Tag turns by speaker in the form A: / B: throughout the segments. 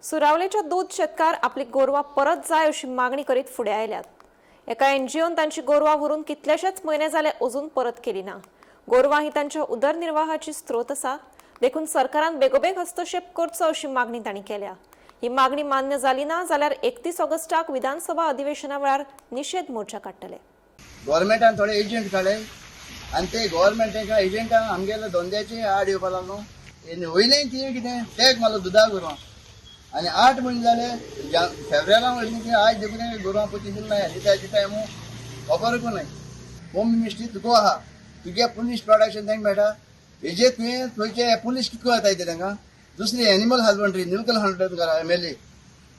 A: सुरावलेच्या दूध शेतकार आपली गोरवां परत जाय अशी मागणी करीत फुडें आयल्यात। एका एनजीओन तांची गोरवां व्हरून कितलेशेच म्हयने जाले अजून परत केली ना। गोरवां ही तांच्या उदरनिर्वाहाची स्त्रोत आसा, देखून सरकारान बेगोबेग हस्तक्षेप करचो अशी मागणी तांणी केल्या। ही मागणी मान्य जाली ना जाल्यार 31 ऑगस्टाक विधानसभा अधिवेशना वेळार निषेध मोर्चा काडटले।
B: गव्हर्मेंटान थोडे एजंट काडले आनी ते गव्हर्मेंटाच्या एजंटान आमगेले धंद्याचे आड येवपाक लागलो। वयलें ती कितें टॅग मारलो दुदा गोरवां आनी 8 म्हयने जाले फेब्रुवारान वयली ती आज देखून गोरवां पयशे दिले दिता दिता मू खबरकू नाय। होम मिनिस्ट्री तुका आहा तुगे पुलीस प्रोटेक्शन तांकां मेळटा हेजे तुवें थंयचे पुलीस कितको येता ते तांकां दुसरी एनिमल हजबंड्री न्यूकल हंड्रेड करा एमएलए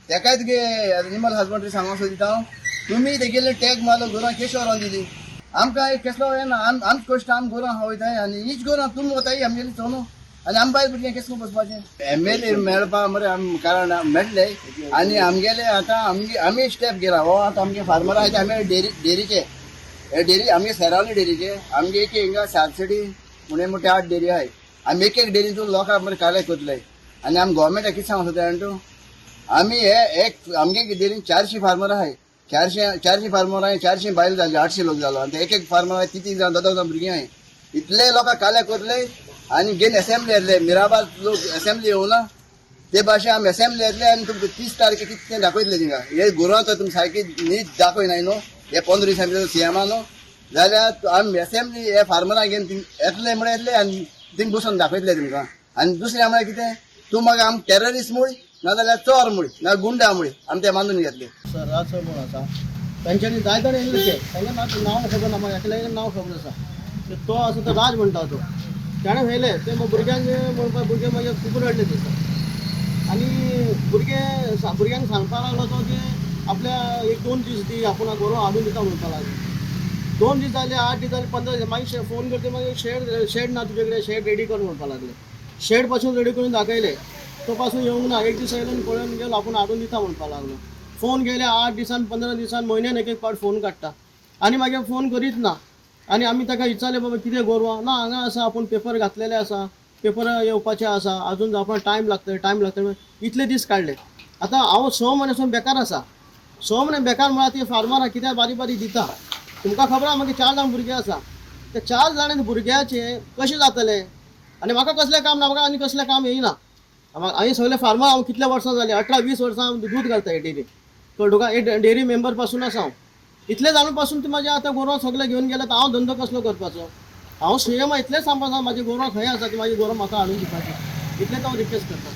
B: तेकाय तुगे एनिमल हजबंड्री सांगूंक सोदिता तुमी तेगेले टॅग मारलो गोरवां केश व्हरोन दिली आमकां एक केसलो येना आमच कश्ट आम गोरवां खावयताय आनी हीच गोरवां तुमी वताय आमगेली चोवनो आनी आम बायल भुरग्यांक केस करून बसपाचें एमएलए मेळपा मरे आम कारण मेळ्ळे आनी आमगेले आतां आमी स्टेप गेला हो आतां आमगे फार्मर आहाय आमी डेरीचे डेरी आमगे सेरावली डेरीचे आमगे एक हिंगा सालसेडी पुणे मोठे 8 डेरी आहाय आमी एक डेरीतून लोकांक मरे काले करतले आनी आमी गव्हर्मेंटाक कितें सांगूंक सोदता जाणा तूं आमी हे एक आमगे डेरीन 400 फार्मर आहाय 400 फार्मर आहाय 400 बायल जाले 800 लोक जालो आनी एक फार्मर आहाय 3 जाण 2 जाण भुरगीं आहाय इतले लोकांक काले करतले आनी घेवन असेंब्ली येतले मिराबाद लोक असेंब्ली येवना ते भाशेन आमी असेंब्ली येतले आनी तुमकां 30 तारखेक कितें दाखयतले थिंगा हे गोरवां तर तुमी सारकी न्हीद दाखयनाय न्हू हे 15 दिसांनी सीएमा न्हू जाल्यार आमी असेंब्ली हे फार्मरांक घेवन येतले म्हण येतले आनी थिंग बसून दाखयतले तुमकां आनी दुसरें म्हळ्यार कितें तूं म्हाका आम टेररिस्ट म्हूण नाजाल्यार चोर म्हूण ना गुंडा म्हूण आमी ते मानून घेतले
C: सर राज म्हूण आसा तांच्यांनी जाय जाण येयल्ले तांकां नांव खबर ना म्हाका एकल्याक नांव खबर आसा तो आसा तो राज म्हणटा तो ताणें व्हेले ते भुरग्यांक म्हणपाक भुरगे मागीर खूब रडले दिसता आनी भुरग्यांक सांगपाक लागलो तो की आपल्या 1-2 दीस दी आपूण गोरवां हाडून दिता म्हणपाक लागलो 2 दीस जाले 8 दीस जाले 15 दीस मागीर फोन करते मागीर शेड ना तुजे कडेन शेड रेडी कर म्हणपाक लागले शेड पासून रेडी करून दाखयले तो पासून येवंक ना 1 दीस येयलो आनी पळोवन गेलो आपूण हाडून दिता म्हणपाक लागलो फोन केले 8 दिसान 15 दिसान म्हयन्यान एक पावट फोन काडटा आनी मागीर फोन करीत ना आनी आमी ताका विचारलें बाबा कितें गोरवां ना हांगा आसा आपूण पेपर घातलेले आसा पेपर येवपाचे आसा अजून आपण टायम लागतले इतले दीस काडले आतां हांव 6 म्हयन्यासून बेकार आसा 6 म्हयने बेकार म्हळ्यार ती फार्मरां कित्याक बारीक दिता तुमकां खबर आहा मागीर 4 जाण भुरगे आसा ते 4 जाण भुरग्याचे कशें जातले आनी म्हाका कसलें काम ना म्हाका आनी कसलें काम येयना हांवें सगळे फार्मर हांव कितल्या वर्सां जालीं 18-20 वर्सां हांव दूद घालता डेरी कळटुका डेरी मेंबर पासून आसा हांव इतले जाणून पासून ती म्हाजे आतां गोरवां सगळे घेवन गेले हांव धंदो कसलो करपाचो हांव सीएम इतलें सांगपाचो म्हाजी गोरवां खंय आसा ती म्हाजी गोरवां म्हाका हाडून दिवपाची इतलें हांव रिक्वेस्ट करता।